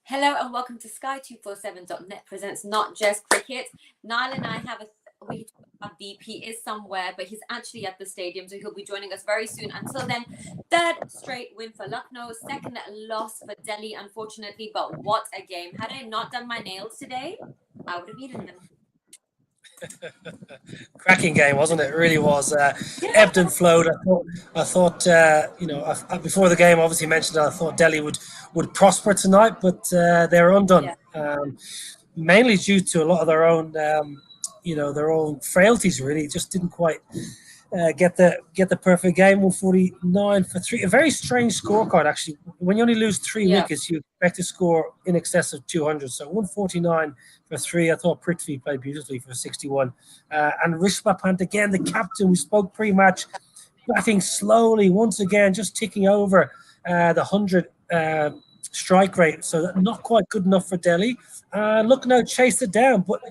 Hello and welcome to Sky247.net presents Not Just Cricket. Niall and I have we talk about Deep. He is somewhere, but he's actually at the stadium, so he'll be joining us very soon. Until then, third straight win for Lucknow, second loss for Delhi, unfortunately. But what a game! Had I not done my nails today, I would have eaten them. Cracking game, wasn't it? It really was. Ebbed and flowed. I thought, before the game, obviously mentioned I thought Delhi would prosper tonight, but they were undone. Mainly due to a lot of their own, their own frailties. Really, just didn't quite get the perfect game. 149 for three. A very strange scorecard, actually. When you only lose three wickets, you expect to score in excess of 200. So 149 for three. I thought Prithvi played beautifully for 61. And Rishabh Pant, again, the captain, we spoke pre-match, batting slowly once again, just ticking over the 100 strike rate. So not quite good enough for Delhi. Lucknow chased it down. But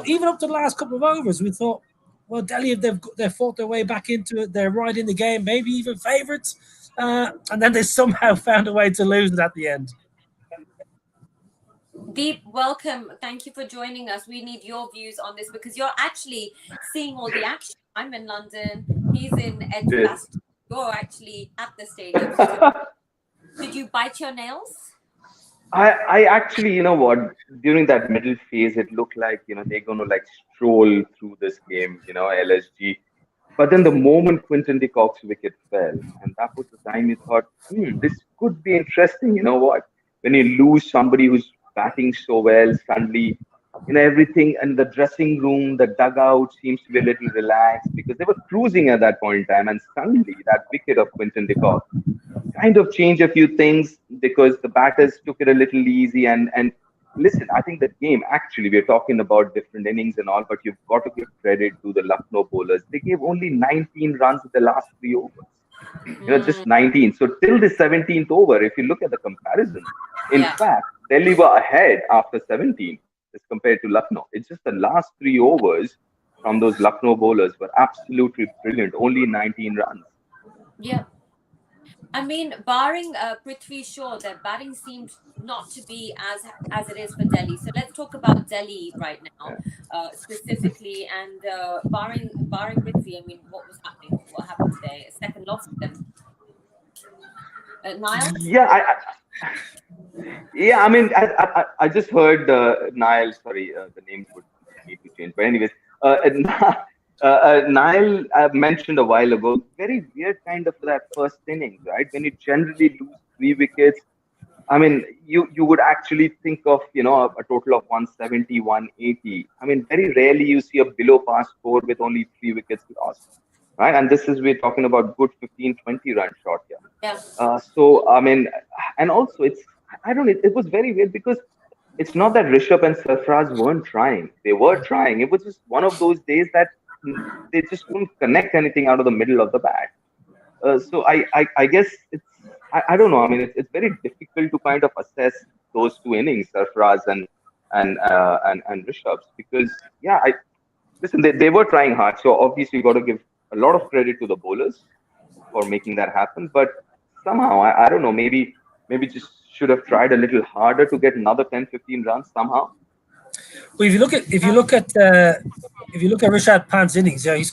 even up to the last couple of overs, we thought, well, Delhi, they've fought their way back into it. They're right in the game, maybe even favourites. And then they somehow found a way to lose it at the end. Deep, welcome. Thank you for joining us. We need your views on this because you're actually seeing all the action. I'm in London. He's in Edinburgh. You're actually at the stadium. Did you bite your nails? I actually, you know what, during that middle phase, it looked like, they're going to stroll through this game, LSG. But then the moment Quinton de Kock's wicket fell, and that was the time you thought, this could be interesting. You know what? When you lose somebody who's batting so well, suddenly, everything and the dressing room, the dugout seems to be a little relaxed because they were cruising at that point in time. And suddenly that wicket of Quinton de Kock kind of changed a few things because the batters took it a little easy. And listen, I think the game, actually, we're talking about different innings and all, but you've got to give credit to the Lucknow bowlers. They gave only 19 runs in the last 3 overs. Just 19. So till the 17th over, if you look at the comparison, in fact, Delhi were ahead after 17 as compared to Lucknow. It's just the last 3 overs from those Lucknow bowlers were absolutely brilliant. Only 19 runs. Yeah. I mean, barring Prithvi Shaw, their batting seems not to be as it is for Delhi. So let's talk about Delhi right now, specifically. And barring Prithvi, I mean, what was happening? What happened today? A second loss for them. Niall? Yeah, I mean, I just heard Niall. Sorry, the names would need to change. But anyways, Niall mentioned a while ago, very weird kind of that first innings, right? When you generally lose 3 wickets, I mean, you would actually think of, a total of 170, 180. I mean, very rarely you see a below par score with only 3 wickets lost, right? And we're talking about good 15, 20 run shot here. Yeah. So, I mean, and also it was very weird because it's not that Rishabh and Sarfraz weren't trying. They were trying. It was just one of those days that they just couldn't connect anything out of the middle of the bat. So I guess I don't know. I mean, it's very difficult to kind of assess those 2 innings, Sarfraz and Rishabh's, because listen, they were trying hard. So obviously, you got to give a lot of credit to the bowlers for making that happen. But somehow, I don't know. Maybe just should have tried a little harder to get another 10, 15 runs somehow. Well, if you look at Rishabh Pant's innings, he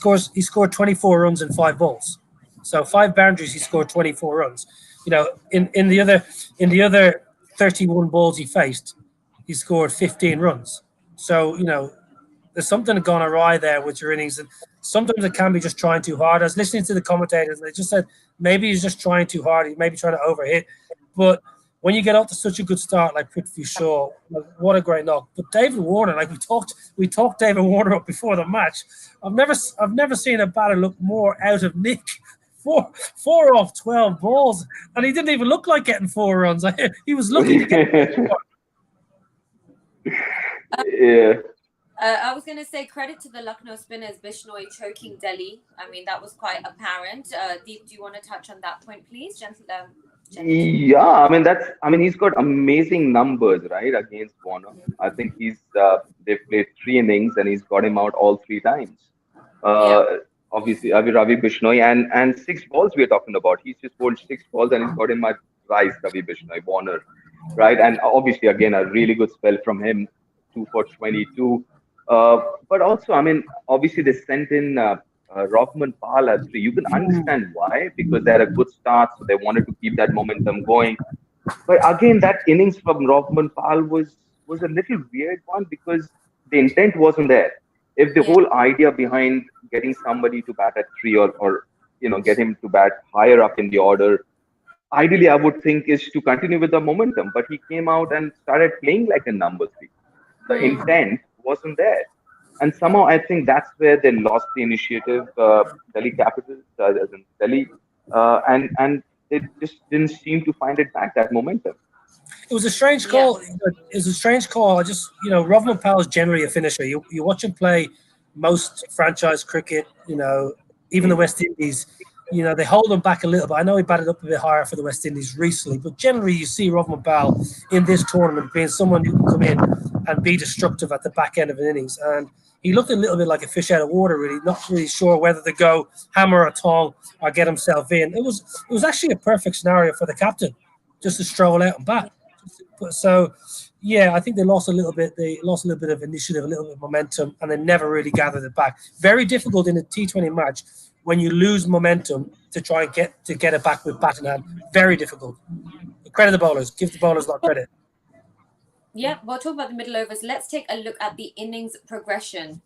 scored 24 runs in 5 balls. So 5 boundaries, he scored 24 runs. In the other 31 balls he faced, he scored 15 runs. So there's something gone awry there with your innings, and sometimes it can be just trying too hard. I was listening to the commentators, and they just said maybe he's just trying too hard. He may be trying to overhit, but when you get off to such a good start like Prithvi Shaw, what a great knock. But David Warner, like we talked David Warner up before the match. I've never seen a batter look more out of nick. 4 off 12 balls, and he didn't even look like getting 4 runs. He was looking to get. Yeah. I was going to say credit to the Lucknow spinners, Bishnoi choking Delhi. I mean, that was quite apparent. Deep, do you want to touch on that point, please? Yeah, I mean, he's got amazing numbers, right, against Warner. I think they've played 3 innings and he's got him out all 3 times. Obviously, Ravi Bishnoi and 6 balls we're talking about. He's just bowled 6 balls and he's got him at Rice, Ravi Bishnoi, Warner. right? And obviously, again, a really good spell from him, 2 for 22. Uh, but also, I mean, obviously they sent in Rockman Pal at 3. You can understand why, because they had a good start, so they wanted to keep that momentum going. But again, that innings from Rockman Pal was a little weird one because the intent wasn't there. If the Yeah. whole idea behind getting somebody to bat at 3, or get him to bat higher up in the order, ideally I would think is to continue with the momentum. But he came out and started playing like a number 3. The Hmm. intent wasn't there, and somehow I think that's where they lost the initiative. Delhi Capitals, as in Delhi, and they just didn't seem to find it back, that momentum. It was a strange Yeah. call. It was a strange call. I just, Rovman Powell is generally a finisher. You watch him play most franchise cricket, even the Hmm. West Indies, they hold him back a little bit. I know he batted up a bit higher for the West Indies recently, but generally you see Rovman Powell in this tournament being someone who can come in and be destructive at the back end of an innings. And he looked a little bit like a fish out of water, really, not really sure whether to go hammer or tong or get himself in. It was actually a perfect scenario for the captain just to stroll out and bat. So, yeah, I think they lost a little bit. They lost a little bit of initiative, a little bit of momentum, and they never really gathered it back. Very difficult in a T20 match when you lose momentum to try and get it back with bat in hand. Very difficult. Credit the bowlers. Give the bowlers a lot of credit. Yeah, we'll talk about the middle overs. Let's take a look at the innings progression.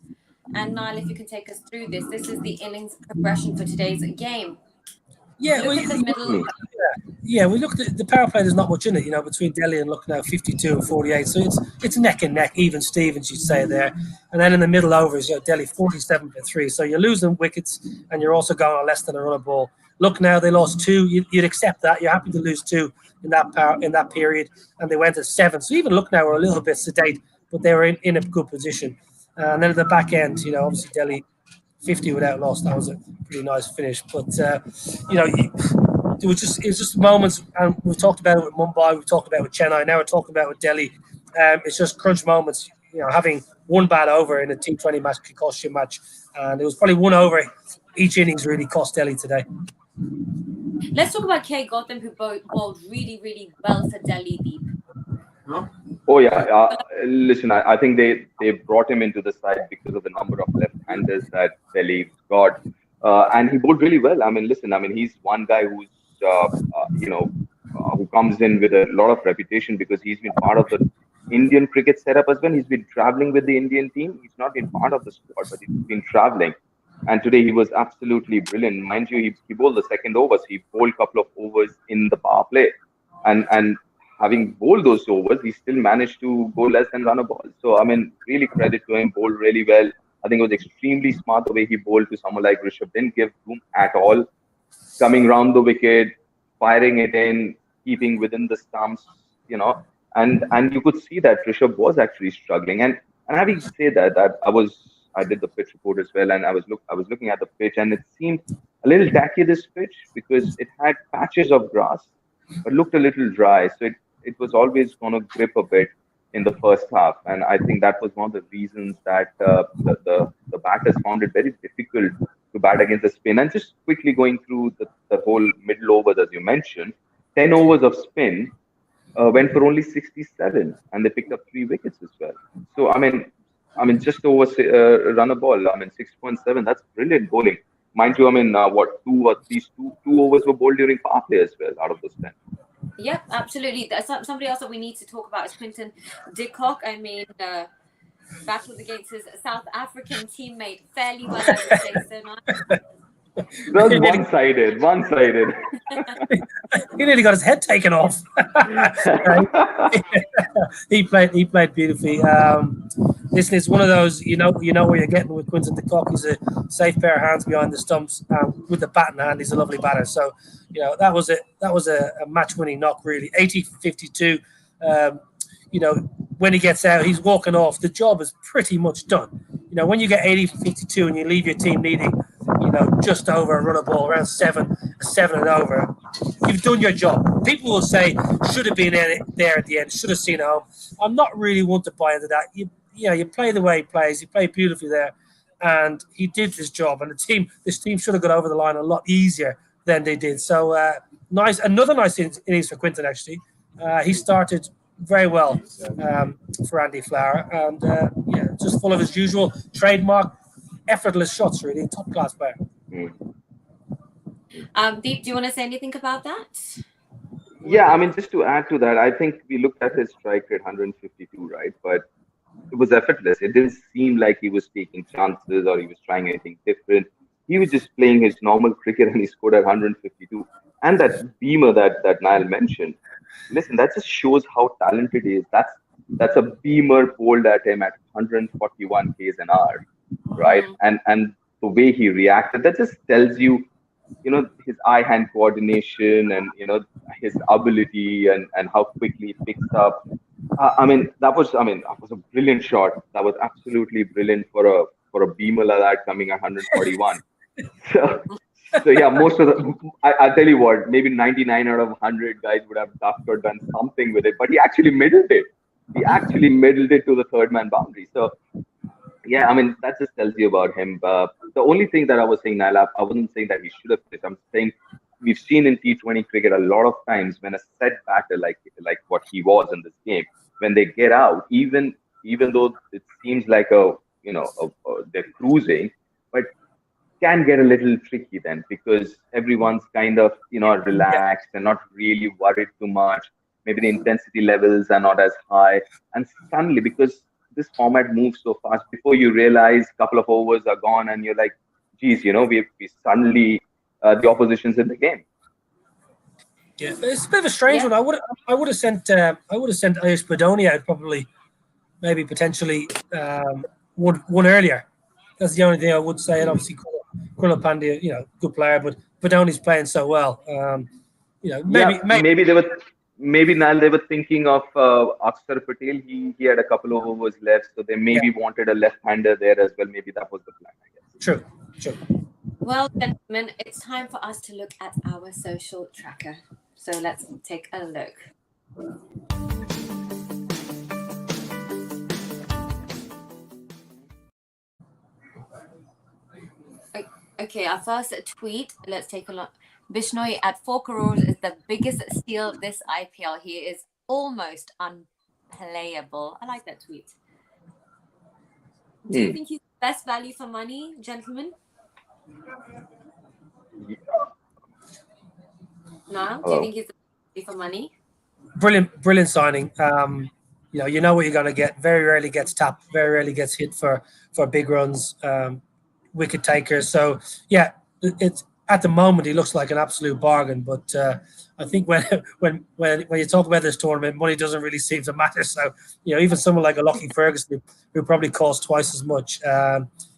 And Niall, if you can take us through this. This is the innings progression for today's game. Yeah, Look at the middle. Hmm. yeah. We looked at the power play. There's not much in it, between Delhi and Lucknow, 52 and 48. So it's neck and neck, even Stevens, you'd say there. And then in the middle overs, Delhi 47 for 3. So you're losing wickets, and you're also going on less than a run a ball. Lucknow, they lost 2. You'd accept that. You're happy to lose 2 in that period, and they went to 7. So even Lucknow were a little bit sedate, but they were in a good position. And then at the back end, obviously Delhi 50 without loss. That was a pretty nice finish. But it was just moments, and we've talked about it with Mumbai, we've talked about it with Chennai, now we're talking about it with Delhi. It's just crunch moments. Having one bad over in a T20 match could cost you a match, and it was probably one over each innings really cost Delhi today. Let's talk about K. Gautam, who bowled really, really well for Delhi Deep. Oh yeah. Listen, I think they brought him into the side because of the number of left-handers that Delhi got, and he bowled really well. I mean, listen, I mean, he's one guy who's who comes in with a lot of reputation because he's been part of the Indian cricket setup as well. He's been traveling with the Indian team. He's not been part of the squad, but he's been traveling. And today he was absolutely brilliant. Mind you, he bowled the second overs. He bowled a couple of overs in the power play, and having bowled those overs, he still managed to go less than run a ball. So I mean, really credit to him. Bowled really well. I think it was extremely smart the way he bowled to someone like Rishabh. Didn't give room at all. Coming round the wicket, firing it in, keeping within the stumps, and you could see that Rishabh was actually struggling. And having said that I did the pitch report as well, and I was looking at the pitch, and it seemed a little tacky, this pitch, because it had patches of grass but looked a little dry. So it was always going to grip a bit in the first half, and I think that was one of the reasons that the batters found it very difficult to bat against the spin. And just quickly going through the whole middle overs, as you mentioned, 10 overs of spin went for only 67, and they picked up 3 wickets as well. So just over run a ball. I mean, 6.7. That's brilliant bowling. Mind you, I mean, what two overs were bowled during power play as well out of those 10. Yep, absolutely. Somebody else that we need to talk about is Quinton de Kock. I mean, battled against his South African teammate fairly well, I would say so. Nice. It was one-sided. One-sided. He nearly got his head taken off. He played beautifully. Listen, it's one of those you know where you're getting with Quinton de Kock. He's a safe pair of hands behind the stumps. With the bat in hand, he's a lovely batter. So that was a match-winning knock, really. 80-52. When he gets out, he's walking off. The job is pretty much done. When you get 80-52 and you leave your team needing, just over a run of ball, around 7 and over, you've done your job. People will say, should have been there at the end, should have seen home. I'm not really one to buy into that. You play the way he plays. He played beautifully there, and he did his job. And this team should have got over the line a lot easier than they did. So another nice innings for Quinton, actually. He started very well for Andy Flower, and just full of his usual trademark effortless shots. Really, top class player. Deep, do you want to say anything about that? Yeah, I mean, just to add to that, I think we looked at his strike rate 152, right? But it was effortless. It didn't seem like he was taking chances or he was trying anything different. He was just playing his normal cricket and he scored at 152. And that beamer that Niall mentioned, listen, that just shows how talented he is. That's a beamer bowled at him at 141 k's an hour, right? And the way he reacted, that just tells you, his eye-hand coordination and his ability and how quickly he picks up. That was a brilliant shot. That was absolutely brilliant for a beamer like that coming at 141. So, so yeah, most of I'll tell you what, maybe 99 out of 100 guys would have ducked or done something with it, but he actually middled it. He actually middled it to the third man boundary. So yeah, I mean, that just tells you about him. The only thing that I was saying, Naila, I wasn't saying that he should have played. I'm saying we've seen in T20 cricket a lot of times when a set batter like what he was in this game, when they get out, even though it seems like they're cruising, but can get a little tricky then because everyone's kind of relaxed and not really worried too much. Maybe the intensity levels are not as high, and suddenly because this format moves so fast, before you realize a couple of overs are gone and you're like, geez, we suddenly the opposition's in the game. Yeah, it's a bit of a strange one. I would have sent Ayush Badoni out probably, maybe potentially one earlier. That's the only thing I would say. And obviously, Krunal Pandya, good player, but Badoni's playing so well. Maybe now they were thinking of Akshar Patel. He had a couple of overs left, so they maybe wanted a left-hander there as well. Maybe that was the plan, I guess. True. Well, gentlemen, it's time for us to look at our social tracker. So let's take a look. Okay, our first tweet. Let's take a look. Bishnoi at 4 crores is the biggest steal this IPL. He is almost unplayable. I like that tweet. Do you think he's the best value for money, gentlemen? No? Do you think he's the best value for money? Brilliant signing. You know what you're going to get. Very rarely gets tapped. Very rarely gets hit for big runs. Wicket takers. So yeah, it's at the moment he looks like an absolute bargain. But I think when you talk about this tournament, money doesn't really seem to matter. So even someone like a Lockie Ferguson, who probably costs twice as much,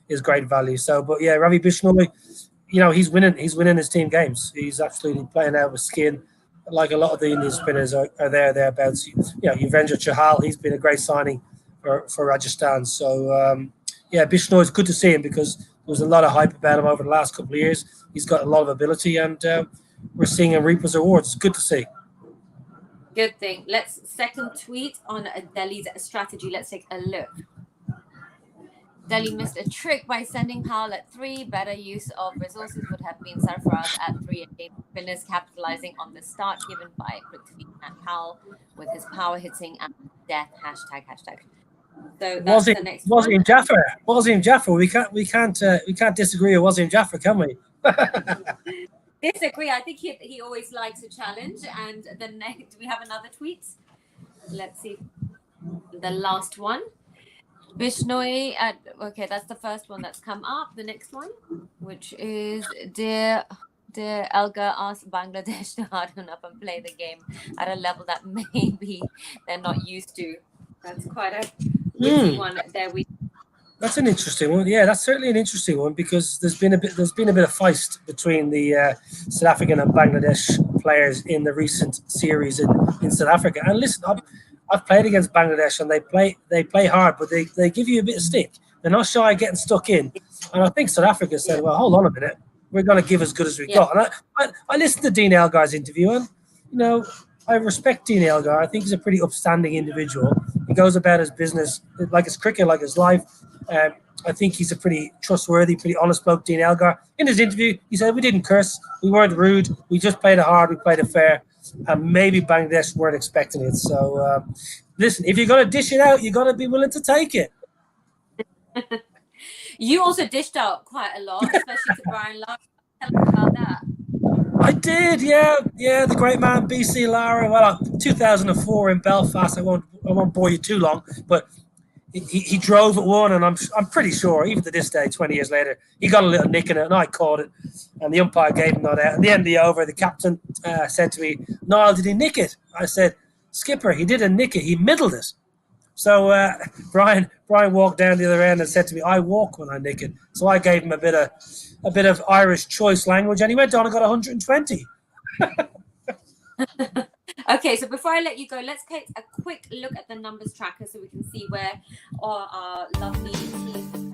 is great value. So, but yeah, Ravi Bishnoi, he's winning his team games. He's absolutely playing out with skin. Like a lot of the Indian spinners are thereabouts. Yuvendra Chahal, he's been a great signing for Rajasthan. So Bishnoi, is good to see him because there was a lot of hype about him over the last couple of years. He's got a lot of ability, and we're seeing him reap his rewards. It's good to see. Good thing. Second tweet on Delhi's strategy. Let's take a look. Delhi missed a trick by sending Powell at 3. Better use of resources would have been Sarfaraz at 3 against spinners, capitalizing on the start given by Prithvi and Powell with his power hitting and death hashtag. So that's the next one. Wasim Jaffer. We can't disagree with Wasim Jaffer, can we? Disagree. I think he always likes a challenge. And the next, we have another tweet. Let's see. The last one. Bishnoi okay, that's the first one that's come up. The next one, which is Dear Elgar asks Bangladesh to harden up and play the game at a level that maybe they're not used to. That's quite a witty one there. That's an interesting one. Yeah, that's certainly an interesting one because there's been a bit of feist between the South African and Bangladesh players in the recent series in South Africa. And listen, I've played against Bangladesh and they play hard, but they give you a bit of stick. They're not shy of getting stuck in. And I think South Africa said, well, hold on a minute. We're going to give as good as we got. And I listened to Dean Elgar's interview and, I respect Dean Elgar. I think he's a pretty upstanding individual. He goes about his business like his cricket, like his life. I think he's a pretty trustworthy, pretty honest bloke, Dean Elgar. In his interview, he said, we didn't curse. We weren't rude. We just played it hard. We played it fair. and maybe Bangladesh weren't expecting it. So listen, if you're going to dish it out, you got to be willing to take it. You also dished out quite a lot, especially to Brian Lara. Tell us about that. I did, yeah, the great man BC Lara. Well, 2004 in Belfast. I won't bore you too long, but he drove at one, and I'm pretty sure, even to this day, 20 years later, he got a little nick in it, and I caught it, and the umpire gave him not out. At the end of the over, the captain said to me, "Niall, did he nick it?" I said, "Skipper, he didn't nick it. He middled it." So Brian walked down the other end and said to me, "I walk when I nick it." So I gave him a bit of Irish choice language, and he went on and got 120. Okay, so before I let you go, let's take a quick look at the numbers tracker so we can see where our lovely team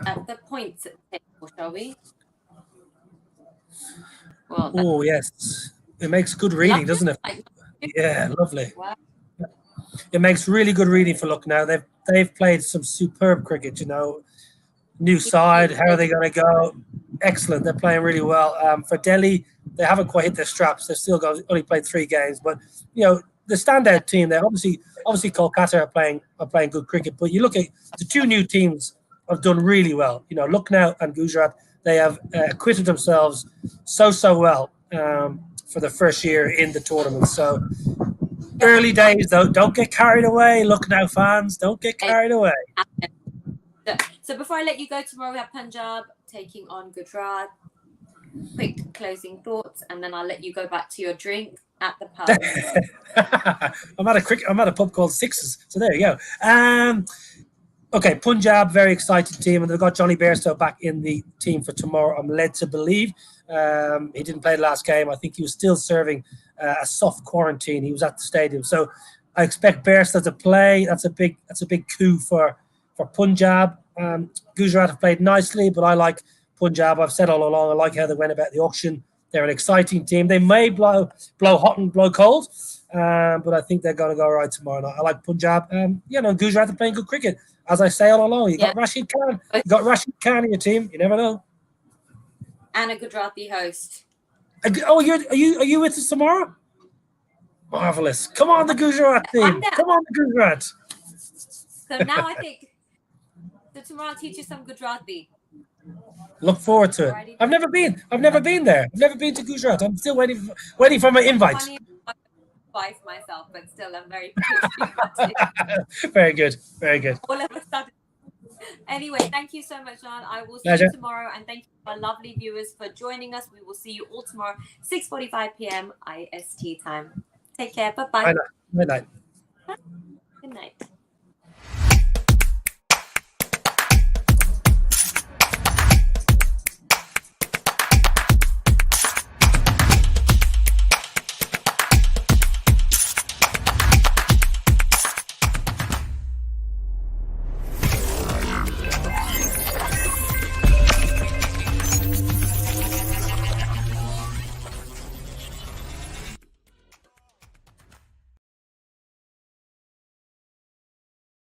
at the points table, shall we? Well, Oh yes, it makes good reading, doesn't it? Yeah, lovely. Wow. It makes really good reading for Lucknow. They've played some superb cricket. New side. How are they going to go? Excellent. They're playing really well. For Delhi, they haven't quite hit their straps. They've still only played 3 games, but the standout team there. Obviously Kolkata are playing good cricket. But you look at the 2 new teams have done really well. Lucknow and Gujarat. They have acquitted themselves so well for the first year in the tournament. So early days, though. Don't get carried away, Lucknow fans. Don't get carried away. So before I let you go, tomorrow we have Punjab taking on Gujarat. Quick closing thoughts, and then I'll let you go back to your drink at the pub. I'm at a pub called Sixes, so there you go. Okay, Punjab, very excited team, and they've got Johnny Bairstow back in the team for tomorrow. I'm led to believe he didn't play the last game. I think he was still serving a soft quarantine. He was at the stadium, so I expect Bairstow to play. That's a big coup for Punjab. Gujarat have played nicely, but I like Punjab. I've said all along, I like how they went about the auction. They're an exciting team. They may blow hot and blow cold, but I think they're going to go right tomorrow night. I like Punjab. Gujarat are playing good cricket. As I say all along, you got Rashid Khan. You got Rashid Khan in your team. You never know. And a Gujarati host. Oh, are you with us tomorrow? Marvelous. Come on, the Gujarat team. Come on, the Gujarat. So now I think tomorrow I'll teach you some Gujarati. Look forward to it. I've never been there. I've never been to Gujarat. I'm still waiting for my invite. Twice myself, but still I'm very Very good. Very good. All of a sudden. Anyway, thank you so much, John. I will see you tomorrow, and thank you to our lovely viewers for joining us. We will see you all tomorrow, 6:45 p.m. IST time. Take care. Bye-bye. Good night. Good night.